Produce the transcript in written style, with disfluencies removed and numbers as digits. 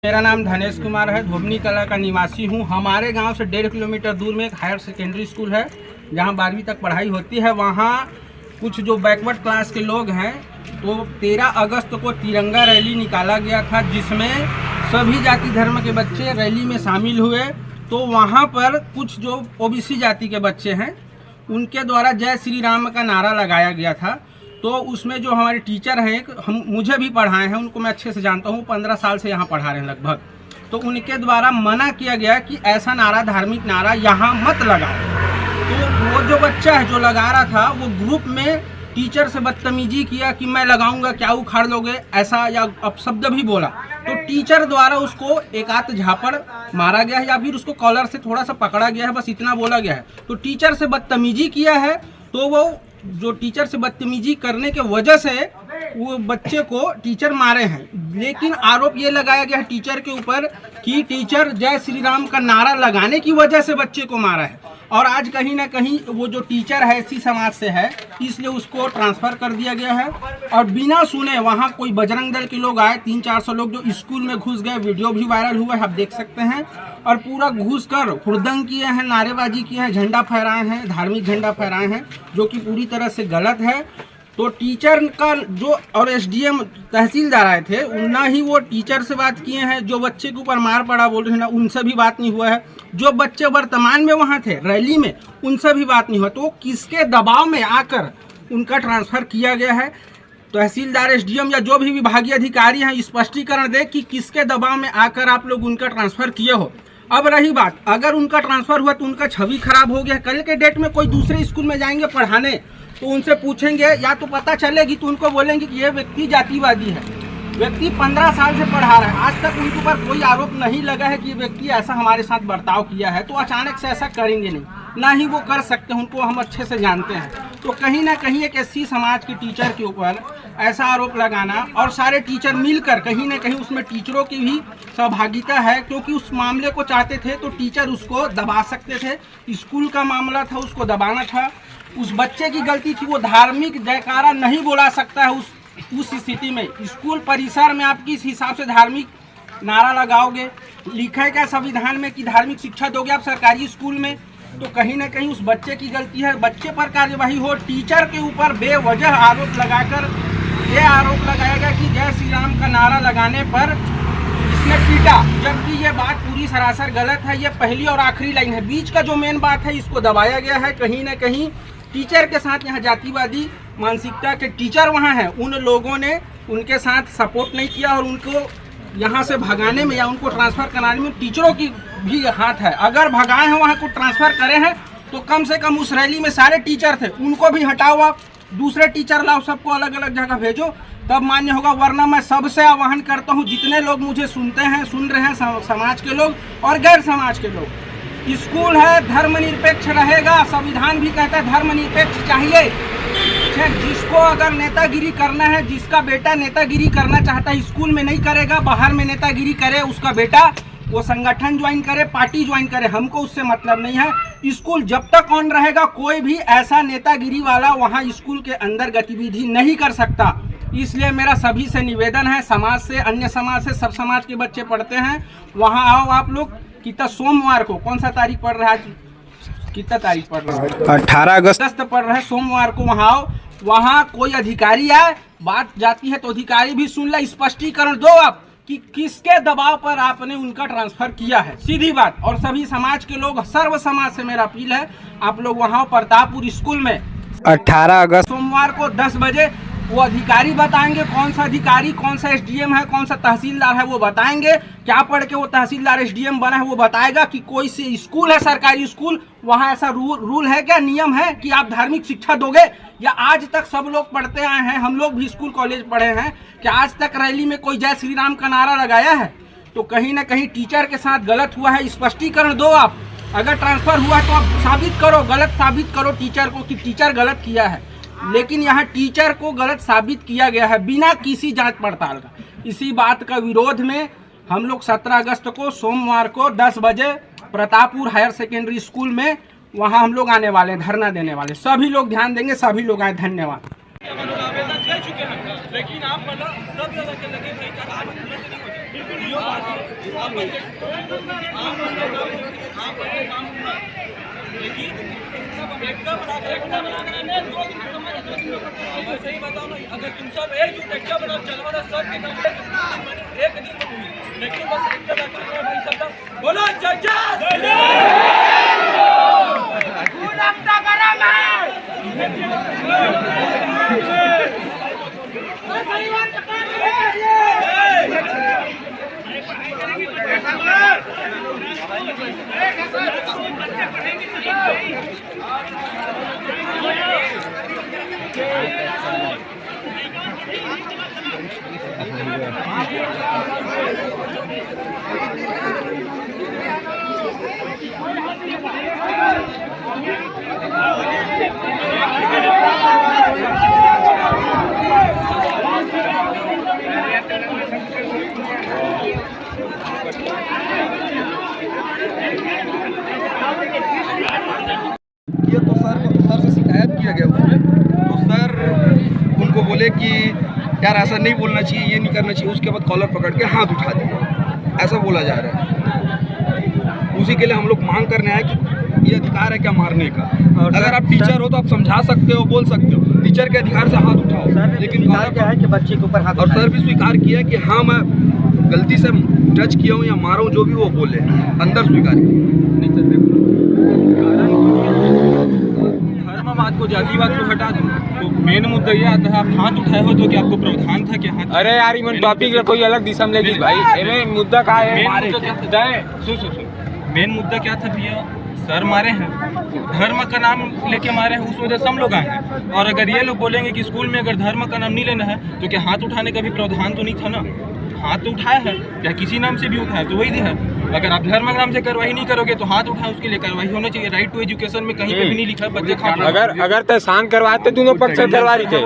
मेरा नाम धनेश कुमार है, धोबनी कला का निवासी हूँ। हमारे गांव से 1.5 किलोमीटर दूर में एक हायर सेकेंडरी स्कूल है जहां 12वीं तक पढ़ाई होती है। वहां कुछ जो बैकवर्ड क्लास के लोग हैं तो 13 अगस्त को तिरंगा रैली निकाला गया था, जिसमें सभी जाति धर्म के बच्चे रैली में शामिल हुए। तो वहां पर कुछ जो ओबीसी जाति के बच्चे हैं उनके द्वारा जय श्री राम का नारा लगाया गया था। तो उसमें जो हमारे टीचर हैं, मुझे भी पढ़ाए हैं, उनको मैं अच्छे से जानता हूँ, 15 साल से यहाँ पढ़ा रहे हैं लगभग। तो उनके द्वारा मना किया गया कि ऐसा नारा, धार्मिक नारा यहाँ मत लगाओ। तो वो जो बच्चा है जो लगा रहा था वो ग्रुप में टीचर से बदतमीजी किया कि मैं लगाऊंगा, क्या उखाड़ लोगे, ऐसा या अपशब्द भी बोला। तो टीचर द्वारा उसको एक आध झापड़ मारा गया है या फिर उसको कॉलर से थोड़ा सा पकड़ा गया है, बस इतना बोला गया है। तो टीचर से बदतमीजी किया है, तो वो जो टीचर से बदतमीजी करने के वजह से वो बच्चे को टीचर मारे हैं। लेकिन आरोप ये लगाया गया है टीचर के ऊपर कि टीचर जय श्री राम का नारा लगाने की वजह से बच्चे को मारा है। और आज कहीं ना कहीं वो जो टीचर है इसी समाज से है, इसलिए उसको ट्रांसफ़र कर दिया गया है। और बिना सुने वहाँ कोई बजरंग दल के लोग आए, 300-400 लोग जो स्कूल में घुस गए, वीडियो भी वायरल हुआ है, आप देख सकते हैं। और पूरा घुस कर हुड़दंग किए हैं, नारेबाजी किए हैं, झंडा फहराए हैं, धार्मिक झंडा फहराए हैं, जो कि पूरी तरह से गलत है। तो टीचर का जो और एसडीएम तहसीलदार आए थे, ना ही वो टीचर से बात किए हैं। जो बच्चे के ऊपर मार पड़ा बोल रहे हैं ना, उनसे भी बात नहीं हुआ है। जो बच्चे वर्तमान में वहाँ थे रैली में, उनसे भी बात नहीं हुआ। तो किसके दबाव में आकर उनका ट्रांसफ़र किया गया है? तहसीलदार, एसडीएम या जो भी विभागीय अधिकारी हैं, स्पष्टीकरण दे कि किसके दबाव में आकर आप लोग उनका ट्रांसफ़र किए हो। अब रही बात, अगर उनका ट्रांसफ़र हुआ तो उनका छवि खराब हो गया। कल के डेट में कोई दूसरे स्कूल में जाएंगे पढ़ाने तो उनसे पूछेंगे या तो पता चलेगी तो उनको बोलेंगे कि ये व्यक्ति जातिवादी है। व्यक्ति 15 साल से पढ़ा रहा है, आज तक उनके ऊपर कोई आरोप नहीं लगा है कि ये व्यक्ति ऐसा हमारे साथ बर्ताव किया है। तो अचानक से ऐसा करेंगे नहीं, ना ही वो कर सकते हैं, उनको हम अच्छे से जानते हैं। तो कहीं ना कहीं एक एससी समाज के टीचर के ऊपर ऐसा आरोप लगाना, और सारे टीचर मिलकर कहीं ना कहीं उसमें टीचरों की भी सहभागिता है, क्योंकि उस मामले को चाहते थे तो टीचर उसको दबा सकते थे। स्कूल का मामला था, उसको दबाना था। उस बच्चे की गलती थी, वो धार्मिक जयकारा नहीं बोला सकता है उस स्थिति में। स्कूल परिसर में आप किस हिसाब से धार्मिक नारा लगाओगे? लिखा है क्या संविधान में कि धार्मिक शिक्षा दोगे आप सरकारी स्कूल में? तो कहीं ना कहीं उस बच्चे की गलती है, बच्चे पर कार्यवाही हो। टीचर के ऊपर बेवजह आरोप लगाकर ये आरोप लगाया गया कि जय श्री राम का नारा लगाने पर इसने पीटा, जबकि ये बात पूरी सरासर गलत है। ये पहली और आखिरी लाइन है, बीच का जो मेन बात है इसको दबाया गया है। कहीं ना कहीं टीचर के साथ यहाँ जातिवादी मानसिकता के टीचर वहाँ हैं, उन लोगों ने उनके साथ सपोर्ट नहीं किया और उनको यहाँ से भगाने में या उनको ट्रांसफ़र कराने में टीचरों की भी हाथ है। अगर भगाए हैं वहाँ को ट्रांसफ़र करे हैं तो कम से कम उस रैली में सारे टीचर थे, उनको भी हटाओ, आप दूसरे टीचर लाओ, सबको अलग अलग जगह भेजो, तब मान्य होगा। वरना मैं सबसे आह्वान करता हूँ, जितने लोग मुझे सुनते हैं, सुन रहे हैं, समाज के लोग और गैर समाज के लोग, स्कूल है, धर्मनिरपेक्ष रहेगा। संविधान भी कहता है धर्मनिरपेक्ष चाहिए। जिसको अगर नेतागिरी करना है, जिसका बेटा नेतागिरी करना चाहता है, स्कूल में नहीं करेगा, बाहर में नेतागिरी करे उसका बेटा, वो संगठन ज्वाइन करे, पार्टी ज्वाइन करे, हमको उससे मतलब नहीं है। स्कूल जब तक ऑन रहेगा कोई भी ऐसा नेतागिरी वाला वहाँ स्कूल के अंदर गतिविधि नहीं कर सकता। इसलिए मेरा सभी से निवेदन है, समाज से, अन्य समाज से, सब समाज के बच्चे पढ़ते हैं, वहाँ आओ आप लोग। कितना सोमवार को, कौन सा तारीख पढ़ रहा है, कितना तारीख पढ़ रहा है, 18 अगस्त पढ़ रहा है, सोमवार को वहाँ आओ। वहाँ कोई अधिकारी आए, बात जाती है तो अधिकारी भी सुन ले, स्पष्टीकरण दो आप कि किसके दबाव पर आपने उनका ट्रांसफर किया है, सीधी बात। और सभी समाज के लोग, सर्व समाज से मेरा अपील है, आप लोग वहाँ प्रतापपुर स्कूल में 18 अगस्त सोमवार को 10 बजे वो अधिकारी बताएंगे, कौन सा अधिकारी, कौन सा एसडीएम है, कौन सा तहसीलदार है, वो बताएंगे। क्या पढ़ के वो तहसीलदार एसडीएम बना है वो बताएगा कि कोई से स्कूल है, सरकारी स्कूल, वहाँ ऐसा रूल है क्या, नियम है कि आप धार्मिक शिक्षा दोगे? या आज तक सब लोग पढ़ते आए हैं, हम लोग भी स्कूल कॉलेज पढ़े हैं, कि आज तक रैली में कोई जय श्री राम का नारा लगाया है? तो कहीं ना कहीं टीचर के साथ गलत हुआ है, स्पष्टीकरण दो आप। अगर ट्रांसफ़र हुआ तो आप साबित करो, गलत साबित करो टीचर को कि टीचर गलत किया है। लेकिन यहाँ टीचर को गलत साबित किया गया है बिना किसी जांच पड़ताल का। इसी बात का विरोध में हम लोग 17 अगस्त को सोमवार को 10 बजे प्रतापपुर हायर सेकेंडरी स्कूल में वहाँ हम लोग आने वाले, धरना देने वाले। सभी लोग ध्यान देंगे, सभी लोग आए। धन्यवाद। लेकिन आप मतलब सही बताओ ना, अगर तुम सब एकजुट एक्स्ट्रा बनाओ चलो ना सब के कंप्लीट एक दिन में हुई, लेकिन बस एक्स्ट्रा बैठे भाई सब लोग बोलो जय ये तो सर से शिकायत किया गया उसमें, तो सर उनको बोले कि यार ऐसा नहीं बोलना चाहिए, ये नहीं करना चाहिए। उसके बाद कॉलर पकड़ के हाथ उठा दिया, ऐसा बोला जा रहा है। उसी के लिए हम लोग मांग करने आए कि ये अधिकार है क्या मारने का। अगर आप टीचर हो तो आप समझा सकते हो, बोल सकते हो, टीचर के अधिकार से हाथ उठाओ। लेकिन क्या है कि बच्चे के ऊपर हाथ और सर भी स्वीकार किया कि हाँ मैं गलती से टच किया हूँ या मारा हूँ, जो भी वो बोले अंदर स्वीकार किया। धर्मवाद को जातिवाद को हटा दो, तो मेन मुद्दा ये आता है आप हाथ उठाए हो तो कि आपको प्रावधान था कि हाथ। अरे यार इवन टॉपिक कोई अलग दिशा में लेगी भाई, एमें मुद्दा का है मेन मुद्दा क्या था? सुन मेन मुद्दा क्या था भैया, सर मारे हैं, धर्म का नाम लेके मारे हैं, उस वजह से हम लोग आए हैं। और अगर ये लोग बोलेंगे कि स्कूल में अगर धर्म का नाम नहीं लेना है तो क्या हाथ उठाने का भी प्रावधान तो नहीं था ना? हाथ तो उठाया है, क्या किसी नाम से भी उठाया तो वही है। अगर आप धर्म के नाम से कार्रवाई नहीं करोगे तो हाथ उठाए, उसके लिए कार्रवाई होना चाहिए। राइट टू एजुकेशन में कहीं पे भी नहीं लिखा है बच्चे खा। अगर ते शांत करवाते दोनों पक्ष से करवा रही थे।